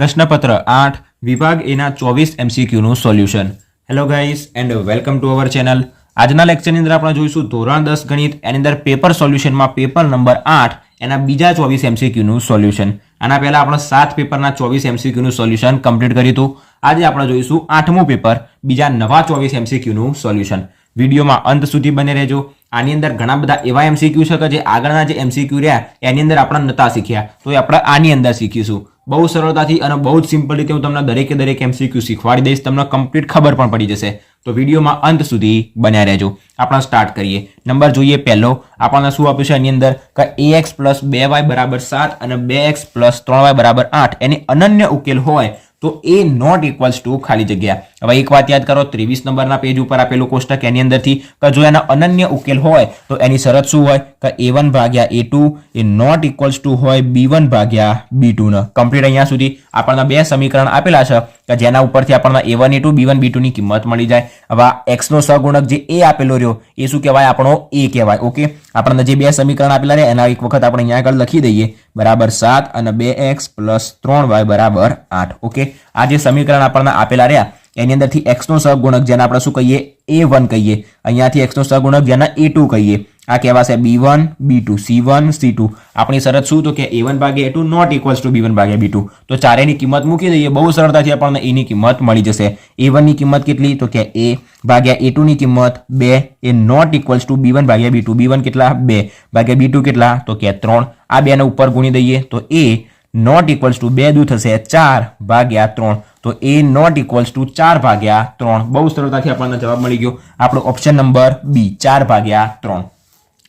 પ્રશ્નપત્ર 8 વિભાગ એના 24 એમસીક્યુનું solution. Hello guys and welcome to our channel. આજના લેક્ચરની અંદર આપણે જોઈશું ધોરણ 10 ગણિત એની અંદર પેપર સોલ્યુશનમાં પેપર નંબર 8 એના બીજા 24 એમસીક્યુનું સોલ્યુશન. આના પહેલા આપણે 7 પેપરના 24 એમસીક્યુનું સોલ્યુશન કમ્પ્લીટ કર્યું હતું. આજે આપણે જોઈશું 8મું પેપર બીજા નવા 24 એમસીક્યુનું સોલ્યુશન. વિડીયોમાં અંત સુધી બને રહેજો. આની અંદર ઘણા બધા એવા એમસીક્યુ છે કે જે આગળના જે એમસીક્યુ રહ્યા એની અંદર આપણે નતા શીખ્યા, તો એ આપણે આની અંદર શીખીશું. બહુ સરળતાથી અને બહુ જ સિમ્પલ રીતે હું તમને દરેકે દરેક એમસીક્યુ શીખવાડી દઈશ, તમને કમ્પ્લીટ ખબર પણ પડી જશે. તો વિડીયોમાં અંત સુધી બન્યા રહેજો. આપણે સ્ટાર્ટ કરીએ. નંબર જોઈએ પહેલો. આપણને શું આપ્યું છે એની અંદર કે ax + 2y = 7 અને 2x + 3y = 8 એની અનન્ય ઉકેલ હોય તો a નોટ ઇક્વલ્સ ટુ ખાલી જગ્યા. હવે એક વાત યાદ કરો, 23 નંબરના પેજ ઉપર આપેલું કોષ્ટક એની અંદરથી કે જો એના અનન્ય ઉકેલ હોય તો એની શરત શું હોય કે a1 ભાગ્યા a2 A not equals to હોય b1 ભાગ્યા b2 ને. કમ્પ્લીટ અહીંયા સુધી આપણને બે સમીકરણ આપેલા છે કે જેના ઉપરથી આપણને a1 a2 b1 b2 ની કિંમત મળી જાય. હવે x નો સહગુણક જે a આપેલો રહ્યો એ શું કહેવાય? આપણો a કહેવાય. ઓકે, આપણને જે બે સમીકરણ આપેલા છે એના એક વખત આપણે અહીંયા આગળ લખી દઈએ, બરાબર 7 અને 2x + 3y = 8. ઓકે, આ જે સમીકરણ આપણને આપેલા રહ્યા એની અંદરથી x નો સહગુણક જેને આપણે શું કહીએ? a1 કહીએ. અહીંયાથી x નો સહગુણક જેને a2 કહીએ. આ કહેવાશે b1 b2 c1 c2. આપણી શરત શું તો કે a1 ભાગ્યા a2 not equals to b1 ભાગ્યા b2. તો ચારેની કિંમત મૂકી દઈએ, બહુ સરળતાથી આપણને a ની કિંમત મળી જશે. a1 ની કિંમત કેટલી તો કે a ભાગ્યા a2 ની કિંમત 2 એ નોટ ઇક્વલ્સ ટુ b1 ભાગ્યા b2. b1 કેટલા? 2 ભાગ્યા b2 કેટલા તો કે 3. આ બે ને ઉપર ગુણી દઈએ તો a નોટ ઇક્વલ્સ ટુ 2 દૂ થશે 4 ભાગ્યા 3. તો a નોટ ઇક્વલ્સ ટુ 4 ભાગ્યા 3. બહુ સરળતાથી આપણને જવાબ મળી ગયો. આપણો ઓપ્શન નંબર બી 4 ભાગ્યા 3.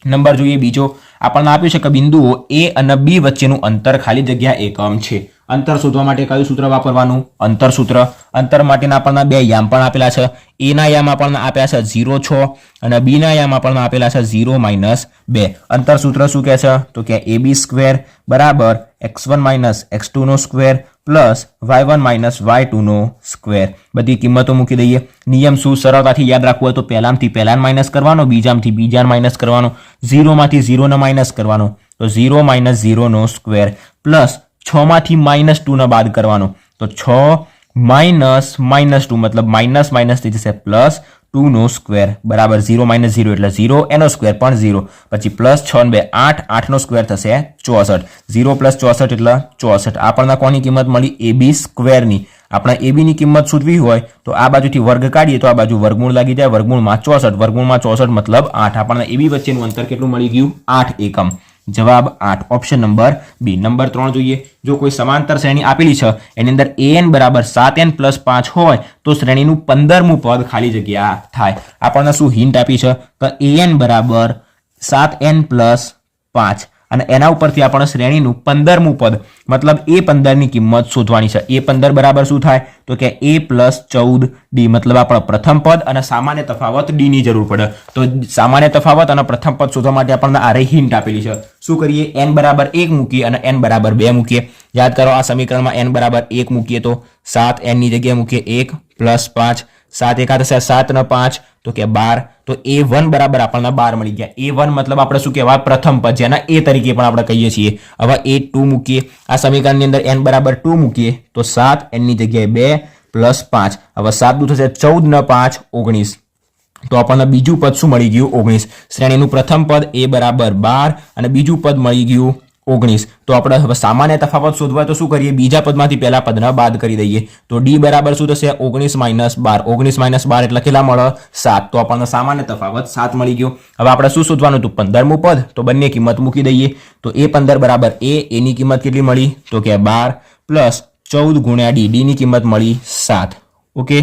નંબર જોઈએ બીજો. આપણને આપ્યું છે કે બિંદુઓ a અને b વચ્ચેનું અંતર ખાલી જગ્યા એકમ છે. અંતર શોધવા માટે કયું સૂત્ર વાપરવાનું? અંતર સૂત્ર. અંતર માટેના આપણને બે યામ પણ આપેલા છે. a ના યામ આપણને આપ્યા છે 0.6 અને b ના યામ આપણને આપેલા છે 0 - 2. અંતર સૂત્ર શું કહે છે તો કે ab² બરાબર x1 - x2 નો સ્ક્વેર પ્લસ y1 - y2 નો સ્ક્વેર. બધી કિંમતો મૂકી દઈએ. નિયમ શું? સરળતાથી યાદ રાખવું હોય તો પહેલામાંથી પહેલાને માઇનસ કરવાનો, બીજામાંથી બીજાને માઇનસ કરવાનો, 0 માંથી 0 ને માઇનસ કરવાનો. તો 0 - 0 નો સ્ક્વેર પ્લસ 6 માંથી -2 ને બાદ કરવાનો. તો 6 - -2 મતલબ માઇનસ માઇનસ થઈ જશે પ્લસ 2 નો સ્ક્વેર બરાબર 0 - 0 એટલે 0 એનો સ્ક્વેર પણ 0. પછી પ્લસ 6 ને 2 8 8 નો સ્ક્વેર થશે 64. 0 + 64 એટલે 64. આપણને કોની કિંમત મળી? ab² ની. આપણે ab ની કિંમત શોધવી હોય તો આ બાજુથી વર્ગ કાઢીએ તો આ બાજુ વર્ગમૂળ લાગી જાય. વર્ગમૂળમાં 64. વર્ગમૂળમાં 64 મતલબ 8. આપણને ab વચ્ચેનું અંતર કેટલું મળી ગયું? 8 એકમ. જવાબ 8. ઓપ્શન નંબર બી. નંબર 3 જોઈએ. જો કોઈ સમાંતર શ્રેણી આપેલી છે એની અંદર an બરાબર 7n + 5 હોય તો શ્રેણીનું 15મું પદ ખાલી જગ્યા થાય. આપણને શું હિન્ટ આપી છે કે an બરાબર 7n + 5 અને એના ઉપરથી આપણે શ્રેણીનું 15મું પદ મતલબ a15 ની કિંમત શોધવાની છે. a15 બરાબર શું થાય તો કે a + 14d મતલબ આપણે પ્રથમ પદ અને સામાન્ય તફાવત d ની જરૂર પડે. તો સામાન્ય તફાવત અને પ્રથમ પદ શોધવા માટે આપણને આ હિન્ટ આપેલી છે. શું કરીએ? n બરાબર 1 મૂકીએ અને n બરાબર 2 મૂકીએ. યાદ કરો, આ સમીકરણમાં n બરાબર 1 મૂકીએ તો 7n ની જગ્યાએ મૂકીએ 1 + 5. 7 એકા થશે 7 ને 5 તો કે 12. તો a1 બરાબર આપણને 12 મળી ગયા. a1 મતલબ આપણે શું કહેવાય? પ્રથમ પદ, જેના a તરીકે પણ આપણે કહીએ છીએ. હવે a2 મૂકીએ. આ સમીકરણની અંદર n બરાબર 2 મૂકીએ તો 7 n ની જગ્યાએ 2 + 5. હવે 7 દૂ થશે 14 ને 5 19. તો આપણને બીજું પદ શું મળી ગયું? 19. શ્રેણીનું પ્રથમ પદ a બરાબર 12 અને બીજું પદ મળી ગયું 19. તો આપણે હવે સામાન્ય તફાવત શોધવા તો શું કરીએ? બીજા પદમાંથી પહેલા પદને બાદ કરી દઈએ. તો d બરાબર શું થશે? 19 - 12. 19 - 12 એટલે કેટલા મળે? 7. તો આપણને સામાન્ય તફાવત 7 મળી ગયો. હવે આપણે શું શોધવાનું હતું? 15મું પદ. તો બંને કિંમત મૂકી દઈએ. તો a15 બરાબર a ની કિંમત કેટલી મળી તો કે 12 પ્લસ 14 ગુણ્યા d. d ની કિંમત મળી 7. ઓકે,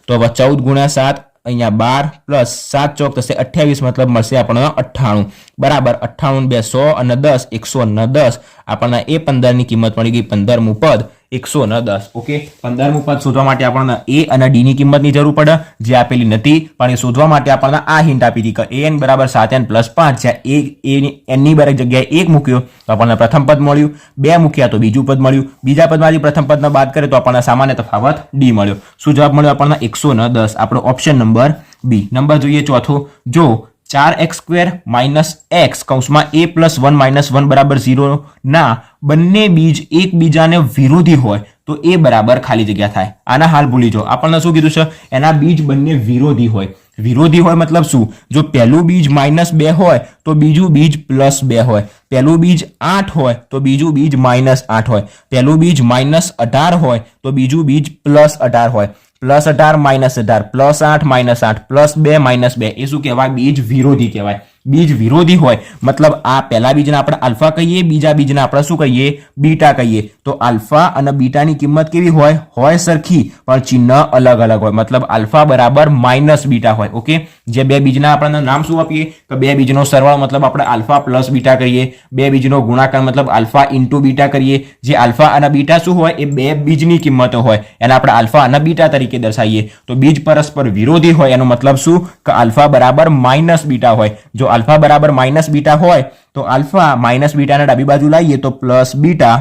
તો હવે 14 ગુણ્યા 7 અહીંયા 12 પ્લસ 7 ચોક થશે 28 મતલબ મળશે આપણને 98 બરાબર 98 2 100 અને 10 110. આપણને a15 ની કિંમત મળી ગઈ 15મું પદ 110. ઓકે, 15મું પદ શોધવા માટે આપણને a અને d ની કિંમતની જરૂર પડે, જે આપેલી નથી. પણ એ શોધવા માટે આપણને આ હિન્ટ આપી હતી કે an બરાબર 7n + 5. જ્યાં n ની જગ્યાએ 1 મૂક્યો તો આપણને પ્રથમ પદ મળ્યું, 2 મૂક્યા તો બીજું પદ મળ્યું, બીજા પદમાંથી પ્રથમ પદને બાદ કરીએ તો આપણને સામાન્ય તફાવત d મળ્યો. શું જવાબ મળ્યો આપણને? 110. આપણો ઓપ્શન નંબર બી. નંબર જોઈએ ચોથો. જો 4x² - x કૌંસમાં a + 1 - 1 = 0 ના બંને બીજ એકબીજાને વિરોધી હોય તો એ બરાબર ખાલી જગ્યા થાય. આના હાલ ભૂલી જાઓ. આપણને શું કીધું છે? એના બીજ બંને વિરોધી હોય. વિરોધી હોય મતલબ શું? જો પહેલું બીજ -2 હોય તો બીજું બીજ +2 હોય. પહેલું બીજ 8 હોય તો બીજું બીજ -8 હોય. પહેલું બીજ -18 હોય તો બીજું બીજ +18 હોય. +18 -18 +8 -8 +2 -2 એ શું કહેવાય? બીજ વિરોધી કહેવાય. બીજ વિરોધી હોય મતલબ આ પહેલા બીજને આપણે આલ્ફા કહીએ, બીજા બીજને આપણે શું કહીએ? બીટા કહીએ. તો આલ્ફા અને બીટાની કિંમત કેવી હોય સરખી, પણ ચિહ્ન અલગ અલગ હોય. મતલબ આલ્ફા બરાબર -બીટા હોય. ઓકે, જે બે બીજના આપણને નામ શું આપીએ? તો બે બીજનો સરવાળો મતલબ આપણે આલ્ફા પ્લસ બીટા કરીએ. બે બીજનો ગુણાકાર મતલબ આલ્ફા ઇન્ટુ બીટા કરીએ. જે આલ્ફા અને બીટા શું હોય? એ બે બીજની કિંમતો હોય, એને આપણે આલ્ફા અને બીટા તરીકે દર્શાવીએ. તો બીજ પરસ્પર વિરોધી હોય એનો મતલબ શું? કે આલ્ફા બરાબર -બીટા હોય. જો આલ્ફા બરાબર -બીટા હોય તો આલ્ફા -બીટાને ડાબી બાજુ લાવીએ તો પ્લસ બીટા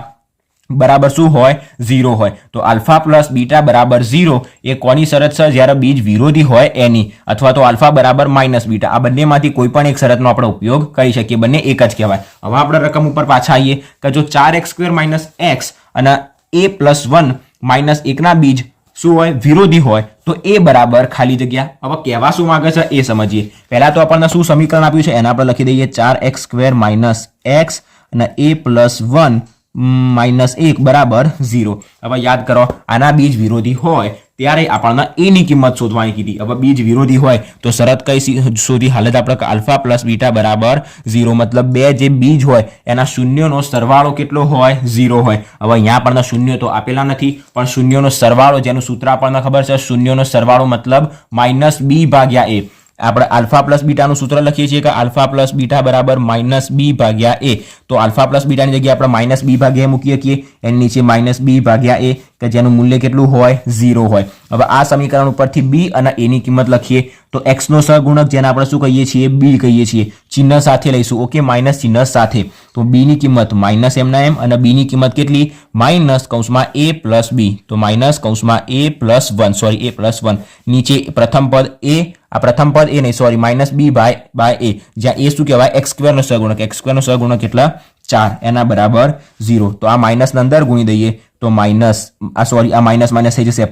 બરાબર શું હોય? 0 હોય. તો આલ્ફા પ્લસ બીટા બરાબર 0 એ કોની શરત છે? જ્યારે બીજ વિરોધી હોય એની. અથવા તો આલ્ફા બરાબર -બીટા. આ બંનેમાંથી કોઈ પણ એક શરતનો આપણે ઉપયોગ કરી શકીએ. બંને એક જ કહેવાય. હવે આપણે રકમ ઉપર પાછા આવીએ કે જો 4x² - x અને a+1 - 1 ના બીજ શું હોય? વિરોધી હોય તો એ બરાબર ખાલી જગ્યા. હવે કહેવા શું માંગે છે એ સમજીએ. પહેલા તો આપણને શું સમીકરણ આપ્યું છે એને આપણે લખી દઈએ 4x² - x અને a+1 - 1 બરાબર 0. હવે યાદ કરો, આના બીજ વિરોધી હોય ત્યારે આપણને એ ની કિંમત શોધવાની કીધી. હવે બીજ વિરોધી હોય તો શરત કઈ શોધી? હાલત આપણે આલ્ફા પ્લસ બીટા બરાબર 0. મતલબ બે જે બીજ હોય એના શૂન્યનો સરવાળો કેટલો હોય? 0 હોય. હવે અહીંયા આપણને શૂન્ય તો આપેલા નથી, પણ શૂન્યનો સરવાળો જેનું સૂત્ર આપણને ખબર છે, શૂન્યનો સરવાળો મતલબ -b/a. આપણે આલ્ફા પ્લસ બીટાનું સૂત્ર લખીએ છીએ કે આલ્ફા પ્લસ બીટા બરાબર -b/a. તો આલ્ફા પ્લસ બીટાની જગ્યાએ આપણે -b/a મૂકી શકીએ. એની નીચે -b/a કે જેનું મૂલ્ય કેટલું હોય? 0 હોય. હવે આ સમીકરણ ઉપરથી b અને a ની કિંમત લખીએ તો x નો સહગુણક જેને આપણે શું કહીએ છીએ? b કહીએ છીએ. ચિહ્ન સાથે લઈશું. ઓકે, માઇનસ ચિહ્ન સાથે. તો b ની કિંમત -m અને b ની કિંમત કેટલી? -a+b. તો -a+1 નીચે પ્રથમ પદ a, આ પ્રથમ પદ એ નહીં, સોરી, -b/a, જ્યાં a શું કહેવાય? x² નો સહગુણક. x² નો સહગુણક કેટલા? 4. એના બરાબર 0. તો આ માઇનસ અંદર ગુણી દઈએ તો આ માઇનસ થઈ જશે +a,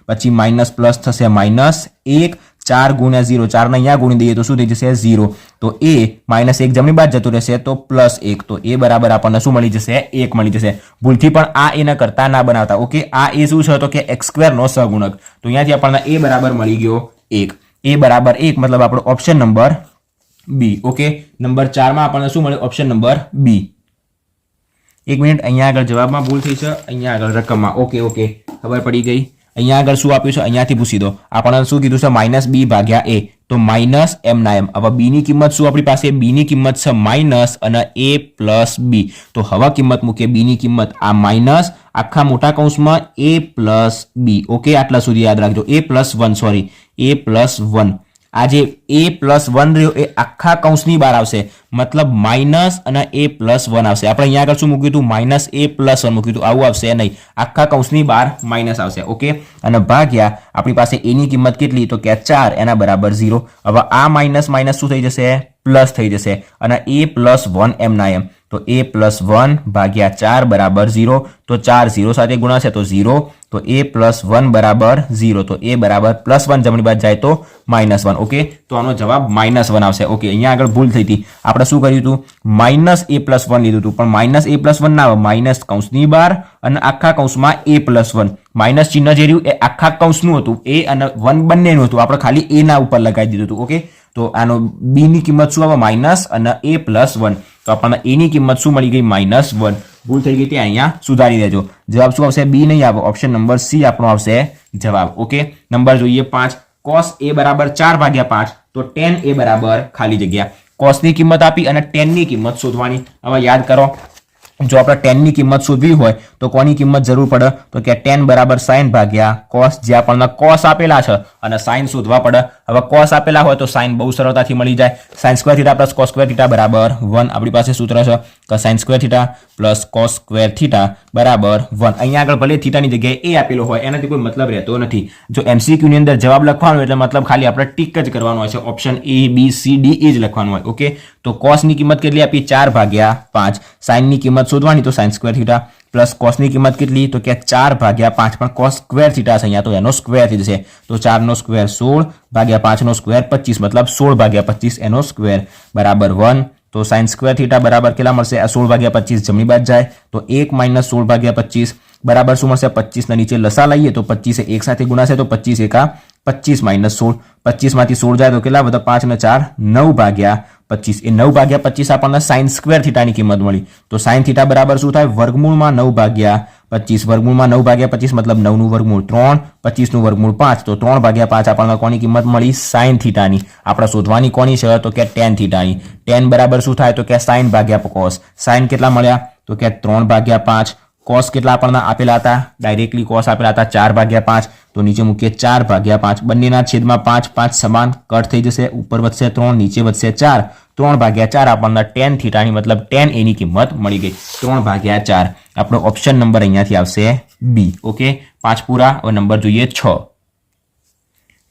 પછી માઇનસ પ્લસ થશે -1, 4 ગુણ્યા 0, 4 ને અહીંયા ગુણી દઈએ તો શું થઈ જશે? 0. તો a -1 જમણી બાજુ જતું રહેશે તો +1. તો a બરાબર આપણને શું મળી જશે? 1 મળી જશે. ભૂલથી પણ આ એના કરતા ના બનાવતા. ઓકે, આ એ શું છે? તો કે x² નો સહગુણક. તો અહીંયાથી આપણને a બરાબર મળી ગયો 1. a બરાબર 1 મતલબ આપણો option number B. Okay, number 4 માં આપણને શું મળે? Option number B. એક મિનિટ, અહીંયા આગળ જવાબમાં ભૂલ થઈ છે, અહીંયા આગળ રકમમાં. ઓકે, ખબર પડી ગઈ. અહીંયા આગળ શું આપ્યું છે? અહીંયાથી પૂછી દો. આપણને શું કીધું છે? -b/a. તો -m/m. હવે b ની કિંમત શું આપણી પાસે? b ની કિંમત છે માઇનસ અને a+b. તો હવે કિંમત મૂકીએ b ની કિંમત. આ માઇનસ આખા મોટા કૌંસમાં a+b. ઓકે, આટલા સુધી યાદ રાખજો. a+1, sorry, a+1. આ જે a+1 રહ્યો એ આખા કૌંસની બહાર આવશે. મતલબ માઇનસ અને a+1 આવશે. આપણે અહીંયા આગળ શું મૂક્યું હતું? -a+1 મૂક્યું હતું. આવું આવશે નહીં, આખા કૌંસની બહાર માઇનસ આવશે. ઓકે, અને ભાગ્યા આપણી પાસે a ની કિંમત કેટલી? તો કે 4. એના બરાબર 0. હવે આ માઇનસ શું થઈ જશે? પ્લસ થઈ જશે. અને a+1 તો a+1 ભાગ્યા 4 બરાબર 0. તો 4 0 સાથે ગુણાશે તો 0. તો a+1 બરાબર 0. તો a બરાબર +1 જમણી બાજુ જાય તો -1. ઓકે, તો આનો જવાબ -1 આવશે. ઓકે, અહીંયા આગળ ભૂલ થઈ હતી. આપણે શું કર્યું હતું? -a+1 લીધું હતું, પણ -a+1 ના આવે. માઇનસ કૌંસની બહાર અને આખા કૌંસમાં a+1. માઇનસ ચિહ્ન જે રહ્યું એ આખા કૌંસનું હતું, a અને 1 બંનેનું હતું. આપણે ખાલી a ના ઉપર લગાવી દીધું હતું. ઓકે, તો આનો b ની કિંમત શું આવે? માઇનસ અને a+1. તો આપણને a ની કિંમત શું મળી ગઈ? -1. ભૂલ થઈ ગઈ ત્યાં અહીંયા સુધારી દેજો. જવાબ શું આવશે? b નહીં આવે, ઓપ્શન નંબર c આપણો આવશે જવાબ. ઓકે, નંબર જોઈએ 5. cos a બરાબર 4/5. તો tan a બરાબર ખાલી જગ્યા. cos ની કિંમત આપી અને tan ની કિંમત શોધવાની. હવે યાદ કરો, જો આપણે tan ની કિંમત શોધવી હોય તો કોની કિંમત જરૂર પડે? તો કે tan બરાબર sin ભાગ્યા cos. જે આપણને cos આપેલા છે અને sin શોધવા પડે. હવે cos આપેલા હોય તો sin બહુ સરળતાથી મળી જાય. sin² θ plus cos² θ બરાબર 1. આપણી પાસે સૂત્ર છે કે sin² θ plus cos² θ બરાબર 1. અહીંયા આગળ ભલે θ ની જગ્યાએ a આપેલો હોય એનાથી કોઈ મતલબ રહેતો નથી. જો MCQ ની અંદર જવાબ લખવાનો એટલે મતલબ ખાલી આપણે ટીક જ કરવાનો હોય છે. Option A, B, C, D એ જ લખવાનું હોય. ઓકે, તો cos ની કિંમત કેટલી આપી? 4/5. sin ની કિંમત શોધવાની તો sin² θ પ્લસ કોસની કિંમત કેટલી તો કે 4/5 પણ કોસ સ્ક્વેર થીટા છે અહીંયા તો એનો સ્ક્વેર થઈ જશે તો 4 નો સ્ક્વેર 16 ભાગ્યા 5 નો સ્ક્વેર 25 મતલબ 16/25 એનો સ્ક્વેર બરાબર 1 તો sin સ્ક્વેર થીટા બરાબર કેટલા મળશે આ 16/25 જમણી બાજુ જાય તો 1 - 16/25 બરાબર શું મળશે 25 ના નીચે લસા લઈએ તો 25 એક સાથે ગુણાશે તો 25 એકા 25 - 16 25 માંથી 16 જાય તો કેટલા વધે 5 ને 4 9/25 એ 9/25 આપણને sin સ્ક્વેર થીટાની કિંમત મળી તો sin થીટા બરાબર શું થાય વર્ગમૂળમાં 9/25 વર્ગમૂળમાં 9/25 મતલબ 9 નું વર્ગમૂળ 3 25 નું વર્ગમૂળ 5 તો 3/5 આપણને કોની કિંમત મળી sin થીટાની આપણે શોધવાની કોની છે તો કે tan થીટાની tan બરાબર શું થાય તો કે sin ભાગ્યા cos sin કેટલા મળ્યા તો કે 3/5 cos કેટલા આપણને આપેલા હતા ડાયરેક્ટલી cos આપેલા હતા 4/5 તો નીચે મૂકીએ 4/5 બંનેના છેદમાં 5 5 સમાન કટ થઈ જશે ઉપર વધશે 3 નીચે વધશે 4 3/4 આપણને tan થીટાની મતલબ tan a ની કિંમત મળી ગઈ 3/4 આપણો ઓપ્શન નંબર અહીંયાથી આવશે બી ઓકે 5 પૂરા હવે નંબર જોઈએ 6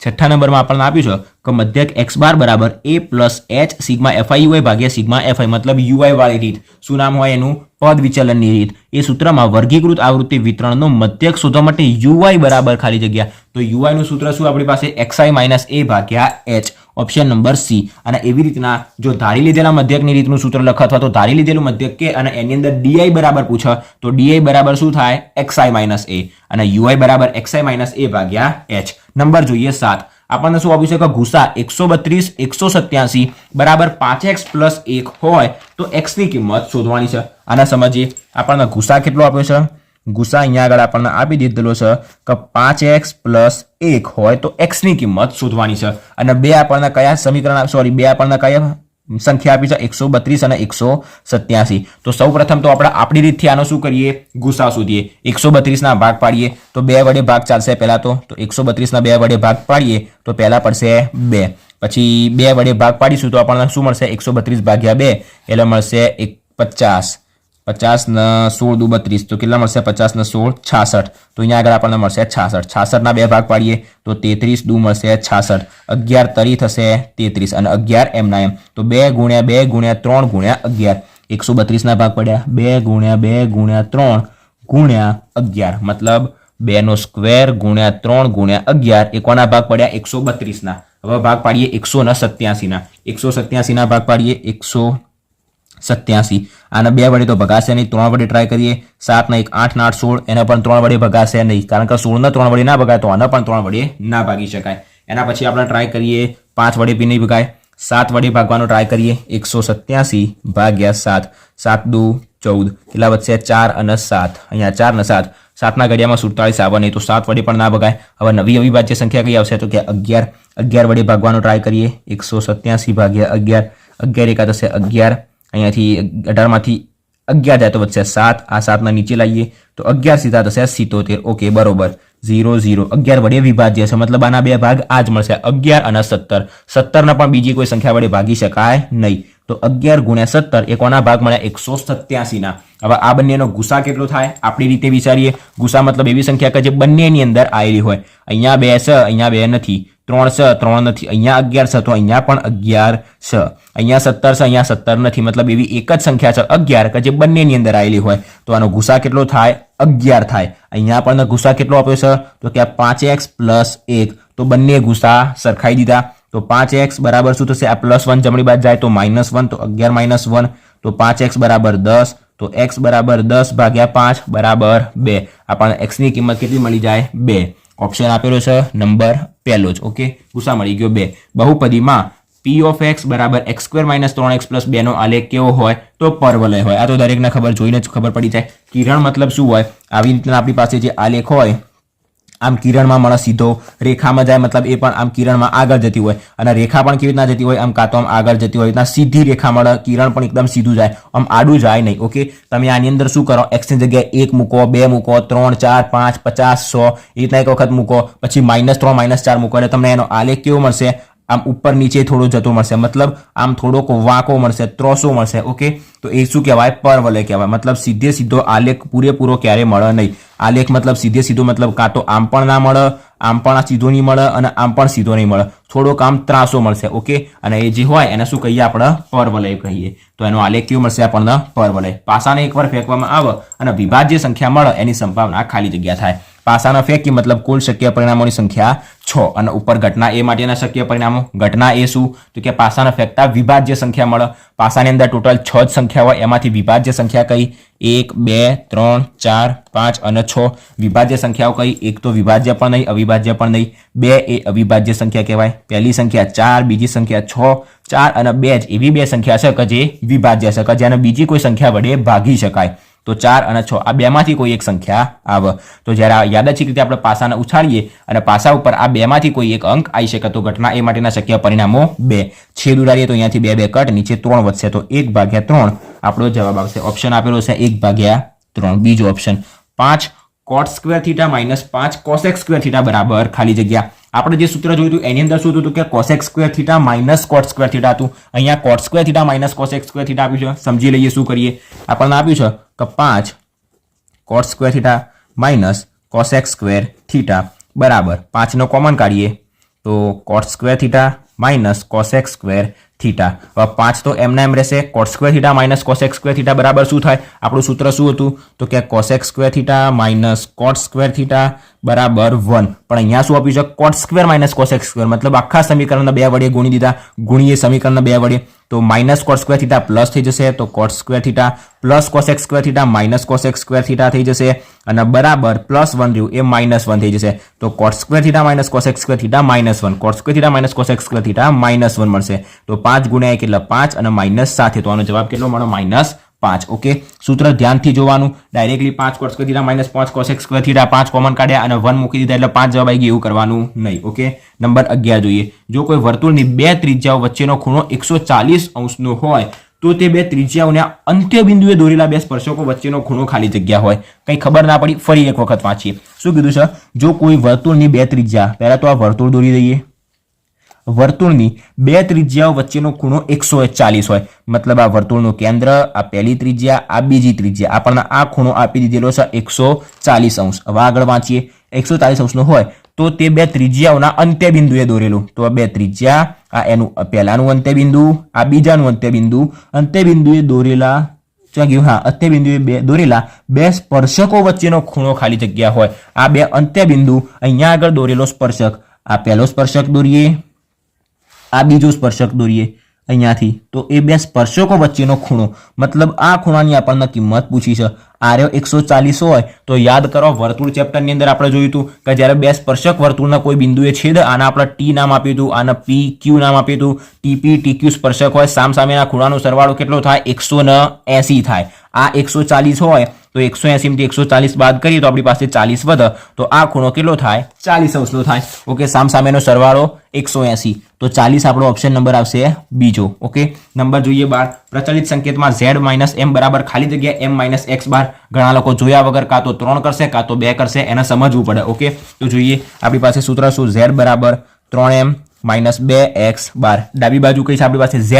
છઠ્ઠા નંબરમાં આપણને આપ્યું છે કે મધ્યક x બાર બરાબર a plus h sigma fi ui ભાગ્યા સિગ્મા fi મતલબ ui વાળી રીત શું નામ હોય એનું પદ વિચલનની રીત એ સૂત્રમાં વર્ગીકૃત આવૃત્તિ વિતરણનો મધ્યક શોધવા માટે ui બરાબર ખાલી જગ્યા તો ui નું સૂત્ર શું આપણી પાસે xi માઇનસ a ભાગ્યા h ઓપ્શન નંબર સી અને એવી રીતના જો ધારી લીધેલા મધ્યકની રીતનું સૂત્ર લખ અથવા તો ધારી લીધેલું મધ્યક કે અને એની અંદર di બરાબર પૂછે તો di બરાબર શું થાય xi માઇનસ a અને ui બરાબર xi માઇનસ a ભાગ્યા h નંબર જોઈએ 7 આપણને શું આપ્યું છે કે ગુસા 132 187 બરાબર 5x પ્લસ 1 હોય તો x ની કિંમત શોધવાની છે આના સમજીએ આપણને ગુસા કેટલો આપ્યો છે ગુસા અહીંયા આગળ આપણને આપી દીધેલો છે કે 5x પ્લસ 1 હોય તો x ની કિંમત શોધવાની છે અને બે આપણને કયા સમીકરણ સોરી બે આપણને કયા સંખ્યા આપી છે 132 અને 187 તો સૌપ્રથમ તો આપણે આપણી રીતથી આનો શું કરીએ ગુસા શોધીએ 132 ના ભાગ પાડીએ તો 2 વડે ભાગ ચાલશે પહેલા તો 132 ના 2 વડે ભાગ પાડીએ તો પહેલા પડશે 2 પછી 2 વડે ભાગ પાડીશું તો આપણને શું મળશે 132 ભાગ્યા 2 એટલે મળશે 50 50 ને 16 દુ 32 તો કેટલા મળશે 50 ને 16 66 તો અહીંયા આગળ આપણને મળશે 66 66 ના 2 ભાગ પાડીએ તો 33 દુ મળશે 66 11 તરી થશે 33 અને 11 એમ ના એમ તો 2 ગુણ્યા 2 ગુણ્યા 3 ગુણ્યા 11 132 ના ભાગ પડ્યા 2 ગુણ્યા 2 ગુણ્યા 3 ગુણ્યા 11 મતલબ 2 નો સ્ક્વેર ગુણ્યા 3 ગુણ્યા 11 એ કોના ભાગ પડ્યા 132 ના હવે ભાગ પાડીએ 187 ના 187 ના ભાગ પાડીએ 187 આને 2 વડે તો ભગાશે નહીં 3 વડે ટ્રાય કરીએ 7 ને 1 8 ને 8 16 એને પણ 3 વડે ભગાશે નહીં કારણ કે 16 ને 3 વડે ના ભગાય તો આને પણ 3 વડે ના ભાગી શકાય એના પછી આપણે ટ્રાય કરીએ 5 વડે બી નહીં ભગાય 7 વડે ભાગવાનો ટ્રાય કરીએ 187 ભાગ્યા 7 7 દુ 14 કેટલા વધશે 4 અને 7 અહીંયા 4 ને 7 7 ના ઘડિયામાં 47 આવે નહીં તો 7 વડે પણ ના ભગાય હવે નવી અવિભાજ્ય સંખ્યા કઈ આવશે તો કે 11 11 વડે ભાગવાનો ટ્રાય કરીએ 187 ભાગ્યા 11 11 એકા થશે 11 અહીંયાથી 18 માંથી 11 જાય તો વધશે 7 આ 7 ના નીચે લાવીએ તો 11 સીધા થશે 77 ઓકે બરોબર 0 0 11 વડે વિભાજ્ય છે મતલબ આના બે ભાગ આ જ મળશે 11 અને 17 17 ના પણ બીજી કોઈ સંખ્યા વડે ભાગી શકાય નહીં તો 11 ગુણ્યા 17 એ કોના ભાગ મળ્યા 187 ના હવે આ બંનેનો ગુસા કેટલો થાય આપણી રીતે વિચારીએ ગુસા મતલબ એવી સંખ્યા કે જે બંનેની અંદર આવેલી હોય અહીંયા 2 છે અહીંયા 2 નથી 3 છે 3 નથી અહીંયા 11 છે તો અહીંયા પણ 11 છે અહીંયા 17 છે અહીંયા 17 નથી મતલબ એવી એક જ સંખ્યા છે 11 કે જે બંનેની અંદર આવેલી હોય તો આનો ગુસા કેટલો થાય 11 થાય અહીંયા આપણને ગુસા કેટલો આપ્યો છે તો કે 5x પ્લસ 1 તો બંને ગુસા સરખાઈ દીધા તો 5x બરાબર શું થશે આ +1 જમણી બાજુ જાય તો -1 તો 11 - 1 તો 5x બરાબર 10 તો x બરાબર 10 ભાગ્યા 5 બરાબર 2 આપણને x ની કિંમત કેટલી મળી જાય 2 ઓપ્શન આપેલો છે નંબર પહેલો જ ઓકે ગુસા મળી ગયો 2 બહુપદીમાં p of x બરાબર x² - 3x + 2 નો આલેખ કેવો હોય તો પરવલય હોય આ તો દરેકને ખબર જોઈને જ ખબર પડી જાય કિરણ મતલબ શું હોય આવી રીતના આપણી પાસે જે આલેખ હોય આમ કિરણમાં મળે સીધો રેખામાં જાય મતલબ એ પણ આમ કિરણમાં આગળ જતી હોય અને રેખા પણ કેવી રીતના જતી હોય આમ કાં તો આમ આગળ જતી હોય રીતના સીધી રેખા મળે કિરણ પણ એકદમ સીધું જાય આમ આડું જાય નહીં ઓકે તમે આની અંદર શું કરો x ની જગ્યાએ 1 મૂકો 2 મૂકો 3 4 5 50 100 એ રીતના એક વખત મૂકો પછી -3 -4 મૂકો એટલે તમને એનો આલેખ કેવો મળશે આમ ઉપર નીચે થોડો જતો મળશે મતલબ આમ થોડોક વાંકો મળશે ત્રોસો મળશે ઓકે તો એ શું કહેવાય પરવલય કહેવાય મતલબ સીધે સીધો આલેખ પૂરેપૂરો ક્યારે મળે નહીં આલેખ મતલબ સીધે સીધો મતલબ કાં તો આમ પણ ના મળે આમ પણ આ સીધો નહીં મળે અને આમ પણ સીધો નહીં મળે, થોડોક આમ ત્રાસો મળશે. ઓકે, અને એ જે હોય એને શું કહીએ આપણે? પરવલય કહીએ. તો એનો આલેખ કેવો મળશે આપણને? પરવલય. પાસાને એકવાર ફેંકવામાં આવે અને વિભાજ્ય સંખ્યા મળે એની સંભાવના ખાલી જગ્યા થાય. પાસાના ફેંકી મતલબ કુલ શક્ય પરિણામોની સંખ્યા 6 અને ઉપર ઘટના એ માટેના શક્ય પરિણામો. ઘટના એ શું? તો કે પાસાને ફેંકતા વિભાજ્ય સંખ્યા મળે. પાસાની અંદર ટોટલ 6 જ સંખ્યા હોય, એમાંથી વિભાજ્ય સંખ્યા કઈ? 1 2 3 4 5 અને 6. વિભાજ્ય સંખ્યાઓ કઈ? એક તો વિભાજ્ય પણ નહીં, અવિભાજ્ય પણ નહીં. 2 એ અવિભાજ્ય સંખ્યા કહેવાય. પહેલી સંખ્યા 4, બીજી સંખ્યા 6. 4 અને 2 જ એવી બે સંખ્યા છે કે જે વિભાજ્ય છે, કે જેને બીજી કોઈ સંખ્યા વડે ભાગી શકાય. તો 4 અને 6 આ બેમાંથી કોઈ એક સંખ્યા આવે. તો જ્યારે આ યાદચ્છિક રીતે આપણે પાસાને ઉછાળીએ અને પાસા ઉપર આ બેમાંથી કોઈ એક અંક આવી શકે તો ઘટના એ માટેના શક્ય પરિણામો 2. છેદ ઉડાડીએ તો અહીંયાથી 2 2 કટ, નીચે 3 વધશે તો 1/3 આપણો જવાબ આવશે. ઓપ્શન આપેલો છે 1/3. બીજો option 5 cot square theta minus 5 cosec square theta બરાબર ખાલી જગ્યા. આપણે જે સૂત્ર જોયું હતું એની અંદર શું હતું કે cosec square theta minus cot square theta હતું. અહીંયા cot square theta minus cosec square theta આપ્યું છે. સમજી લઈએ શું કરીએ. આપણને આપ્યું છે કે 5 cot square theta minus cosec square theta બરાબર 5 નો કોમન કાઢીએ તો cot square theta minus cosec square theta. હવે 5 તો એમના એમ રહેશે. cot square theta minus cosec square theta બરાબર શું થાય? આપણું સૂત્ર શું હતું? તો કે cosec square theta minus cot square theta બરાબર 1. પણ અહીંયા શું આપ્યું છે? cot square minus cosec square, મતલબ આખા સમીકરણના 2 વડે ગુણી દીધા. ગુણીએ સમીકરણના 2 વડે તો minus cot square theta plus થઈ જશે, તો cot square theta plus cosec square theta minus cosec square theta થઈ જશે અને બરાબર પ્લસ 1 રહ્યું એ માઇનસ 1 થઈ જશે. તો cot square theta minus cosec square theta minus 1, cot square theta minus cosec square theta minus 1 મળશે. તો 5 ગુણ્યા 1 એટલે 5 અને માઇનસ સાથે, તો આનો જવાબ કેટલો મળે? -5. ઓકે, સૂત્ર ધ્યાનથી જોવાનું. Directly 5 cot square theta minus 5 cosec square theta 5 common કાઢ્યા અને 1 મૂકી દીધા એટલે 5 જવાબ આવી ગયો, એવું કરવાનું નહીં. ઓકે, નંબર 11 જોઈએ. જો કોઈ વર્તુળની બે ત્રિજ્યાઓ વચ્ચેનો ખૂણો 140 અંશનો હોય તો તે બે ત્રિજ્યાઓના અંત્ય બિંદુએ દોરેલા બે સ્પર્શકો વચ્ચેનો ખૂણો ખાલી જગ્યા હોય. કંઈ ખબર ના પડી, ફરી એક વખત વાંચીએ. શું કીધું છે? જો કોઈ વર્તુળની બે ત્રિજ્યા, પહેલા તો આ વર્તુળ દોરી દઈએ. વર્તુળની બે ત્રિજ્યાઓ વચ્ચેનો ખૂણો 140 હોય, મતલબ આ વર્તુળનું કેન્દ્ર, આ પહેલી ત્રિજ્યા, આ બીજી ત્રિજ્યા, આપણને આ ખૂણો આપી દીધેલો છે 140 અંશ. હવે આગળ વાંચીએ. 140 અંશનો હોય તો તે બે ત્રિજ્યાઓના અંત્ય બિંદુએ દોરેલું. તો આ બે ત્રિજ્યા, આ એનું પહેલાનું અંત્ય બિંદુ, આ બીજાનું અંત્ય બિંદુ, અંત્ય બિંદુએ દોરેલા અંત્ય બિંદુએ દોરેલા બે સ્પર્શકો વચ્ચેનો ખૂણો ખાલી જગ્યા હોય. આ બે અંત્ય બિંદુ, અહીંયા આગળ દોરેલો સ્પર્શક, આ પહેલો સ્પર્શક દોરીએ, આ બીજો સ્પર્શક દોરીએ અહીંયાથી, તો એ બે સ્પર્શકો વચ્ચેનો ખૂણો, મતલબ આ ખૂણાની આપણને કિંમત પૂછી છે. આ રહ્યો 140 હોય તો યાદ કરો વર્તુળ ચેપ્ટરની અંદર આપણે જોયું હતું કે જ્યારે બે સ્પર્શક વર્તુળના કોઈ બિંદુએ છેદ, આના આપણે ટી નામ આપ્યું હતું, આના પી ક્યુ નામ આપ્યું હતું. ટીપી ટીક્યુ સ્પર્શક હોય, સામસામેના ખૂણાનો સરવાળો કેટલો થાય? 180 થાય. આ 140 હોય તો 180 માંથી 140 બાદ કરીએ તો આપણી પાસે 40 વધે, તો આ ખૂણો કેટલો થાય? 40 અંશનો થાય. ઓકે, સામસામેનો સરવાળો 180, તો 40 આપણો ઓપ્શન નંબર આવશે બીજો. ઓકે, નંબર જોઈએ 12. પ્રચલિત સંકેતમાં z - m બરાબર ખાલી જગ્યા m - x બાર. ઘણા લોકો જોયા વગર કાં તો 3 કરશે કાં તો 2 કરશે, એને સમજવું પડે. ઓકે, તો જોઈએ. આપણી પાસે સૂત્ર શું? z બરાબર 3m - 2x બાર. ડાબી બાજુ કઈ છે આપણી પાસે? z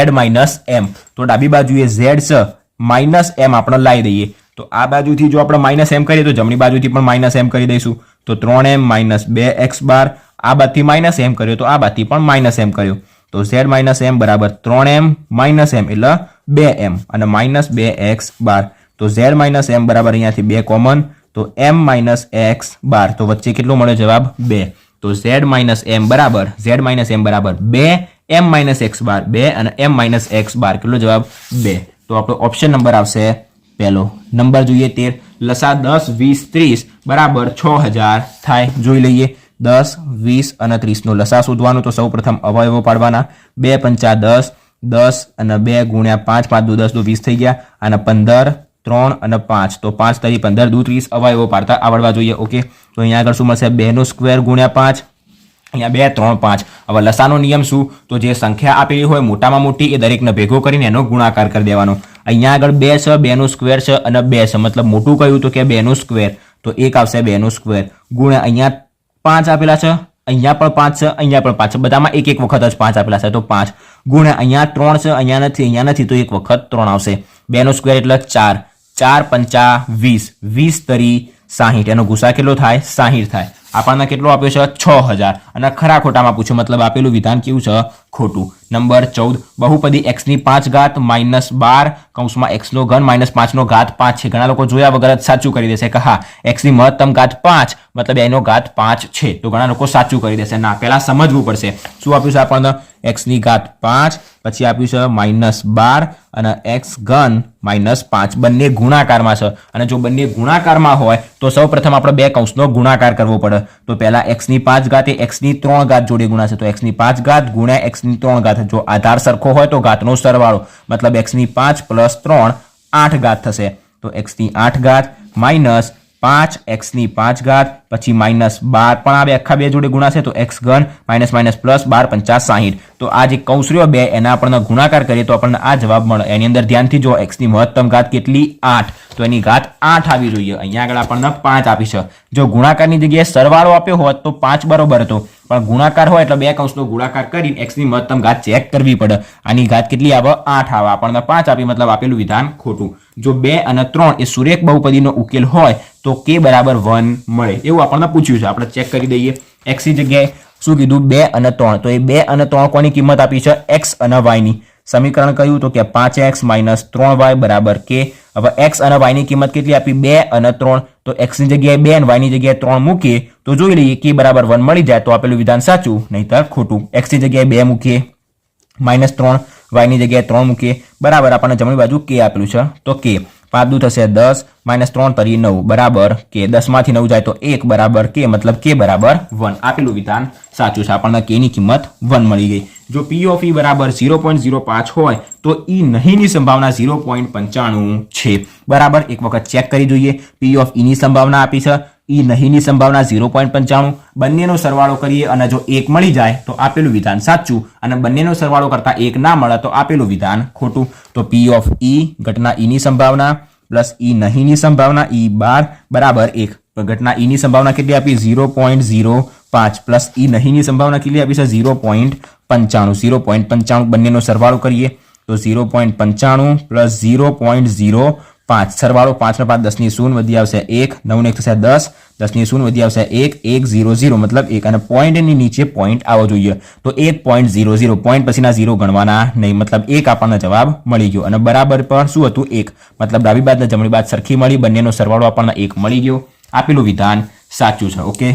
- m. તો ડાબી બાજુએ z છે, -m આપણે લાવી દઈએ. તો આ બાજુથી જો આપણે -m કરીએ તો જમણી બાજુથી પણ -m કરી દઈશું. તો 3m - 2x બાર. આ બાજુથી -m કર્યો તો આ બાજુથી પણ -m કર્યો. તો z - m બરાબર 3m - m એટલે 2m અને -2x બાર. તો z - m બરાબર અહીંયાથી 2 કોમન, તો m - x બાર. તો વચ્ચે કેટલો મળે જવાબ? 2. તો z - m બરાબર 2 m - x બાર, 2 અને m - x બાર. કેટલો જવાબ? 2. તો આપણો ઓપ્શન નંબર આવશે પહેલો. નંબર જોઈએ 13. લસા 10 20 30 બરાબર 6000 થાય. જોઈ લઈએ. 10 20 અને 30 નો લસા શોધવાનો. તો સૌપ્રથમ અવયવો પાડવાના. 2 પંચા 10, 10 અને 2 ગુણ્યા 5, 5 દુ 10 તો 20 થઈ ગયા. અને 15, 3 અને 5, તો 5 તરી 15 દુ 30 અવયવો પાડતા આવડવા જોઈએ. ઓકે, તો અહીંયા આગળ શું મળશે? 2 નો સ્ક્વેર ગુણ્યા 5, અહીંયા 2 3 5. હવે લસાનો નિયમ શું? તો જે સંખ્યા આપેલી હોય મોટામાં મોટી એ દરેકને ભેગો કરીને એનો ગુણાકાર કરી દેવાનો. અહીંયા આગળ 2 છે, 2 નો સ્ક્વેર છે અને 2 છે, મતલબ મોટું કયું? તો કે 2 નો સ્ક્વેર. તો 1 આવશે 2 નો સ્ક્વેર ગુણ્યા અહીંયા 5 આપેલા છે, અહીંયા પણ 5 છે, અહીંયા પણ 5 છે, બધામાં એક એક વખત જ 5 આપેલા છે. તો 5 ગુણ્યા અહીંયા 3 છે, અહીંયા નથી તો એક વખત 3 આવશે. 2 નો સ્ક્વેર એટલે 4, 4 પંચા 20, 20 તરી 60. એનો ગુસા કેટલો થાય? 60 થાય. આપણને કેટલો આપ્યો છે 6000 અને ખરા ખોટામાં પૂછ્યું મતલબ આપેલું વિધાન કેવું છે ખોટું. નંબર 14 બહુપદી x ની 5 ઘાત -12 કૌંસમાં x નો ઘન -5 નો ઘાત 5 છે. ઘણા લોકો જોયા વગર જ સાચું કરી દેશે કે હા x ની મહત્તમ ઘાત 5 મતલબ એનો ઘાત 5 છે. તો ઘણા લોકો સાચું કરી દેશે. ના, પહેલા સમજવું પડશે શું આપ્યું છે આપણને x ની ઘાત 5 પછી આપ્યું છે -12 અને x ઘન -5 બંને ગુણાકારમાં છે અને જો બંને ગુણાકારમાં હોય તો સૌપ્રથમ આપણે બે કૌંસનો ગુણાકાર કરવો પડે. તો પહેલા x ની 5 ઘાત એ x ની 3 ઘાત જોડે ગુણાશે તો x ની 5 ઘાત ગુણ્યા x ની 3 ઘાત. જો આધાર સરખો હોય તો ઘાતનો સરવાળો મતલબ x ની 5 + 3 8 ઘાત થશે. તો x ની 8 ઘાત -5 x ની 5 ઘાત પછી -12 પણ આ બે આખા બે જોડે ગુણાશે તો x ઘન -+ +12 × 5 60. તો આ જે કૌંસ રહ્યો બે એના આપણને ગુણાકાર કરીએ તો આપણને આ જવાબ મળે. એની અંદર ધ્યાનથી જો x ની મહત્તમ ઘાત કેટલી 8 તો એની ઘાત 8 આવી જોઈએ. અહીંયા આગળ આપણને 5 આપી છે. જો ગુણાકારની જગ્યાએ સરવાળો આપ્યો હોત તો 5 બરોબર હતો પણ ગુણાકાર હોય એટલે બે કૌંસનો ગુણાકાર કરીને x ની મહત્તમ ઘાત ચેક કરવી પડે. આની ઘાત કેટલી આવે 8 આવે. આપણને 5 આપી મતલબ આપેલું વિધાન ખોટું. જો 2 અને 3 એ સુરેખ બહુપદીનો ઉકેલ હોય તો k = 1 મળે એવું આપણને પૂછ્યું છે. આપણે ચેક કરી દઈએ. x ની જગ્યાએ શું કીધું 2 અને 3 તો એ 2 અને 3 કોની કિંમત આપી છે x અને y ની. સમીકરણ કયું તો કે 5x - 3y = k. હવે x અને y ની કિંમત કેટલી આપી 2 અને 3 તો x ની જગ્યાએ 2 અને y ની જગ્યાએ 3 મૂકીએ તો જોઈ લઈએ k = 1 મળી જાય તો આપેલું વિધાન સાચું નહીંતર ખોટું. x ની જગ્યાએ 2 મૂકીએ -3 y ની જગ્યાએ 3 મૂકીએ બરાબર આપણને જમણી બાજુ k આપેલું છે તો k 5 દુ થશે 10 -3 તરી 9 બરાબર k. 10 માંથી 9 જાય તો 1 બરાબર k મતલબ k = 1. આપેલું વિધાન સાચું છે. આપણને k ની કિંમત 1 મળી ગઈ. જો p of e = 0.05 હોય તો e નહીંની સંભાવના 0.95 છે બરાબર. એક વખત ચેક કરી જોઈએ. p of e ની સંભાવના આપી છે e નહીંની સંભાવના 0.95 બંનેનો સરવાળો કરીએ અને જો 1 મળી જાય તો આપેલું વિધાન સાચું અને બંનેનો સરવાળો કરતા 1 ના મળે તો આપેલું વિધાન ખોટું. તો p of e ઘટના e ની સંભાવના પ્લસ e નહીંની સંભાવના e બાર બરાબર 1. ઘટના e ની સંભાવના કેટલી આપી 0.05 પ્લસ e નહીંની સંભાવના કેટલી આપી છે 0.95 બંનેનો સરવાળો કરીએ તો 0.95 પ્લસ 0.05 સરવાળો 5 ને 5 10 ની શૂન્ય વધી આવશે 1 9 ને 1 થશે 10 10 ની શૂન્ય વધી આવશે 1 1 0 0 મતલબ 1 અને પોઈન્ટની નીચે પોઈન્ટ આવો જોઈએ તો 1.00 પોઈન્ટ પછીના 0 ગણવાના નહીં મતલબ 1 આપણને જવાબ મળી ગયો અને બરાબર પણ શું હતું 1 મતલબ ડાબી બાદ ને જમણી બાદ સરખી મળી બંનેનો સરવાળો આપણને 1 મળી ગયો. આપેલું વિધાન સાચું છે. ઓકે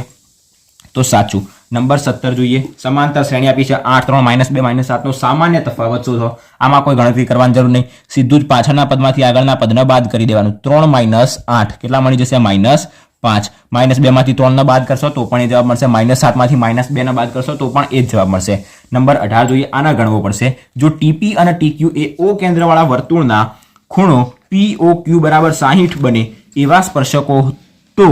તો સાચું. નંબર 17 જોઈએ. સમાંતર શ્રેણી આપી છે 8 3 -2 -7 નો સામાન્ય તફાવત શોધો. આમાં કોઈ ગણતરી કરવાની જરૂર નહીં. સીધું જ પાછળના પદમાંથી આગળના પદને બાદ કરી દેવાનું. 3 - 8 કેટલા મળી જશે -5 -2 માંથી 3 ને બાદ કરશો તો પણ એ જવાબ મળશે. -7 માંથી -2 ને બાદ કરશો તો પણ એ જ જવાબ મળશે. નંબર 18 જોઈએ. આના ગણવો પડશે. જો TP અને TQ એ O કેન્દ્રવાળા વર્તુળના ખૂણો POQ = 60 બને એવા સ્પર્શકો તો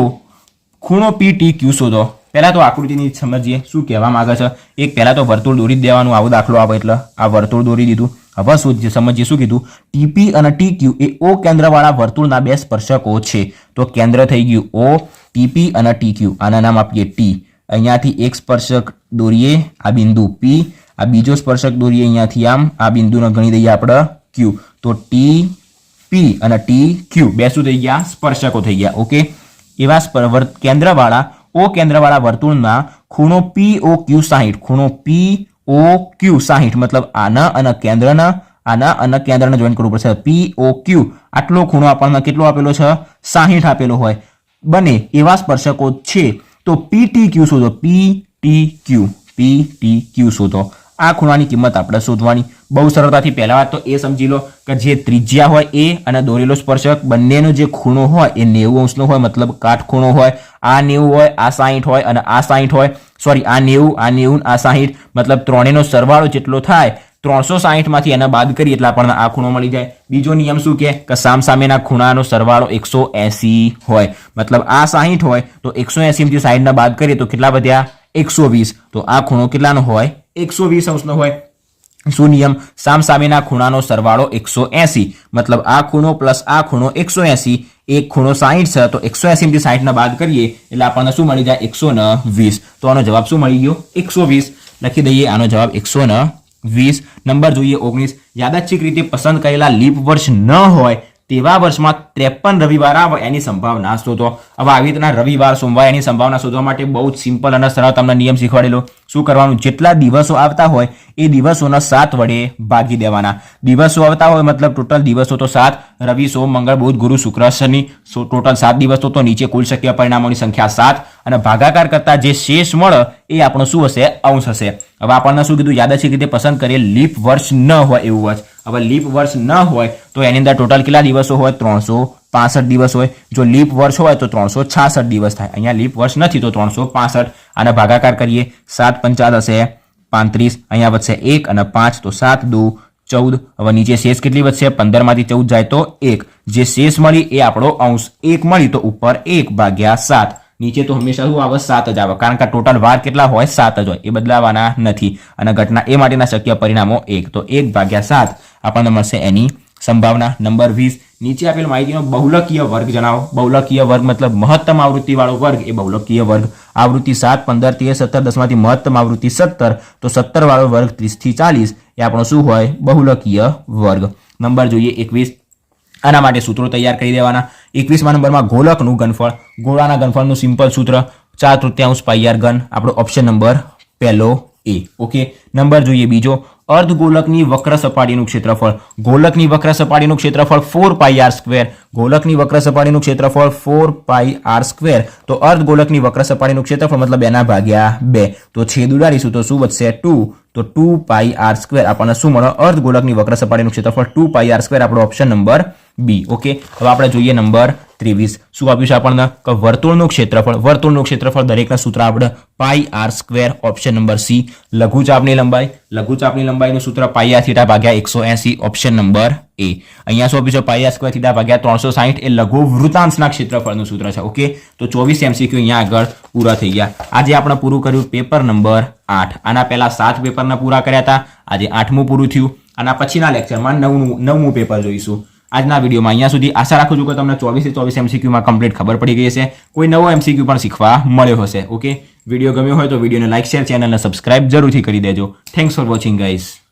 ખૂણો PTQ શોધો. પહેલા તો આકૃતિની સમજીએ શું કહેવા માંગે છે. એક પહેલા તો વર્તુળ દોરી દેવાનું. આવો દાખલો આવે એટલે આ વર્તુળ દોરી દીધું. હવે સમજીએ શું કીધું TP અને TQ એ O કેન્દ્રવાળા વર્તુળના બે સ્પર્શકો છે. તો કેન્દ્ર થઈ ગયું O, TP અને TQ. આના નામ આપીએ T. અહીંયાથી એક સ્પર્શક દોરીએ આ બિંદુ P, આ બીજો સ્પર્શક દોરીએ અહીંયાથી આમ આ બિંદુને ગણી દઈએ આપણે Q. તો TP અને TQ બે શું થઈ ગયા સ્પર્શકો થઈ ગયા. ઓકે એવા કેન્દ્રવાળા O કેન્દ્રવાળા વર્તુળના ખૂણો POQ 60 ખૂણો POQ 60 મતલબ આના અને કેન્દ્રને જોઈન કરવું પડશે. POQ આટલો ખૂણો આપણને કેટલો આપેલો છે 60 આપેલો હોય બને એવા સ્પર્શકો છે તો PTQ શોધો. PTQ શોધો. આ ખૂણાની કિંમત આપણે શોધવાની. બહુ સરળતાથી પહેલા વાત તો એ સમજી લો કે જે ત્રિજ્યા હોય એ અને દોરેલો સ્પર્શક બંનેનો જે ખૂણો હોય એ 90 અંશનો હોય મતલબ કાટખૂણો હોય. આ 90 હોય આ 60 હોય અને આ 60 હોય સોરી આ 90 આ 60 મતલબ ત્રણેયનો સરવાળો જેટલો થાય 360 માંથી એને બાદ કરીએ એટલે આપણને આ ખૂણો મળી જાય. બીજો નિયમ શું કે સામસામેના ખૂણાનો સરવાળો 180 હોય મતલબ આ 60 હોય તો 180 માંથી 60 ને બાદ કરીએ તો કેટલા વધ્યા 120. તો આ ખૂણો કેટલાનો હોય 120 અંશનો હોય. શું નિયમ સામસામેના ખૂણાનો સરવાળો 180 મતલબ આ ખૂણો પ્લસ આ ખૂણો 180. એક ખૂણો 60 છે તો 180 માંથી 60 ને બાદ કરીએ એટલે આપણને શું મળી જાય 120. તો આનો જવાબ શું મળી ગયો 120. લખી દઈએ આનો જવાબ 120. નંબર જોઈએ 19. યાદચ્છિક રીતે પસંદ કરેલા લીપ વર્ષ ન હોય તેવા વર્ષમાં 53 રવિવાર આવે એની સંભાવના શોધો. હવે આવી રીતના રવિવાર સોમવાર એની સંભાવના શોધવા માટે બહુ જ સિમ્પલ અને સરળ તમને નિયમ શીખવાડેલો. શું કરવાનું, જેટલા દિવસો આવતા હોય એ દિવસોના 7 વડે ભાગી દેવાના. દિવસો આવતા હોય મતલબ ટોટલ દિવસો તો 7, રવિ સોમ મંગળ બુધ ગુરુ શુક્ર શનિ, ટોટલ 7 દિવસો તો નીચે કુલ શક્ય પરિણામોની સંખ્યા 7 અને ભાગાકાર કરતા જે શેષ મળે એ આપણો શું હશે, અંશ હશે. હવે આપણને શું કીધું, યાદ છે કે તે પસંદ કરીએ લીપ વર્ષ ન હોય એવું વર્ષ. હવે લીપ વર્ષ ન હોય તો એની અંદર ટોટલ કેટલા દિવસો હોય, 365 દિવસ હોય. જો લીપ વર્ષ હોય તો 366 દિવસ થાય. અહીંયા લીપ વર્ષ નથી તો 365 અને ભાગાકાર કરીએ 7 પંચા થશે 35, અહીંયા વધશે 1 અને 5 તો 7 દુ 14. હવે નીચે શેષ કેટલી વધશે, 15 માંથી 14 જાય તો 1. જે શેષ મળી એ આપણો અંશ, 1 મળી તો ઉપર 1/7. નીચે તો હંમેશા શું આવે, 7 જ આવે, કારણ કે ટોટલ વાર કેટલા હોય, 7 જ હોય, એ બદલાવાના નથી. અને ઘટના એ માટેના શક્ય પરિણામો 1, તો 1/7 આપણને મળશે એની સંભાવના. નંબર 20, નીચે આપેલ માહિતીનો બહુલકીય વર્ગ જણાવો. બહુલકીય વર્ગ મતલબ મહત્તમ આવૃત્તિ વાળો વર્ગ એ બહુલકીય વર્ગ. આવૃત્તિ 7, 15, 13, 17, 10 માંથી મહત્તમ આવૃત્તિ 17, તો 17 વાળો વર્ગ 30 થી 40 એ આપણો શું હોય, બહુલકીય વર્ગ. નંબર જોઈએ 21, આના માટે સૂત્રો તૈયાર કરી દેવાના. 21મા નંબરમાં ગોલકનું ઘનફળ. ગોળાના ઘનફળનું સિમ્પલ સૂત્ર 4/3 પાઈ r ઘન. આપણો ઓપ્શન નંબર પહેલો એ. ઓકે, નંબર જોઈએ બીજો, અર્ધગોલકની વક્ર સપાટીનું ક્ષેત્રફળ. ગોલકની વક્ર સપાટીનું ક્ષેત્રફળ 4 પાઈ r સ્ક્વેર. ગોલકની વક્ર સપાટીનું ક્ષેત્રફળ 4 પાઈ r સ્ક્વેર. તો અર્ધગોલકની વક્ર સપાટીનું ક્ષેત્રફળ મતલબ એના ભાગ્યા 2. તો છેદ ઉડાડીશું તો શું વધશે, 2. તો 2 પાઈ r સ્ક્વેર આપણને શું મળે, અર્ધગોલકની વક્ર સપાટીનું ક્ષેત્રફળ 2 પાઈ r સ્ક્વેર. આપણો ઓપ્શન નંબર બી. ઓકે, હવે આપણે જોઈએ નંબર 23. શું આપ્યું છે આપણને, કે વર્તુળનું ક્ષેત્રફળ. વર્તુળનું ક્ષેત્રફળ દરેકના સૂત્ર આપણે pi r square. Option number C. લઘુચાપની લંબાઈ. લઘુચાપની લંબાઈનું સૂત્ર પાઈ r થીટા ભાગ્યા 180. Option number A. અહીંયા શું આપ્યું છે, પાઈ r સ્ક્વેર થીટા ભાગ્યા 360 એ લઘુ વૃતાંશના ક્ષેત્રફળનું સૂત્ર છે. ઓકે, તો 24 MCQ અહીંયા આગળ પૂરા થઈ ગયા. આજે આપણે પૂરું કર્યું પેપર નંબર 8. આના પહેલા 7 પેપરના પૂરા કર્યા હતા, આજે 8મું પૂરું થયું. આના પછીના લેક્ચરમાં 9મું પેપર જોઈશું. આજના વિડીયોમાં અહીંયા સુધી. આશા રાખું છું કે તમને 24 થી 24 MCQમાં કમ્પ્લીટ ખબર પડી ગઈ હશે. કોઈ નવો MCQ પણ શીખવા મળ્યો હશે. ઓકે, વિડીયો ગમ્યો હોય તો વિડીયોને લાઇક, શેર, ચેનલને સબસ્ક્રાઇબ જરૂરથી કરી દેજો. Thanks for watching guys.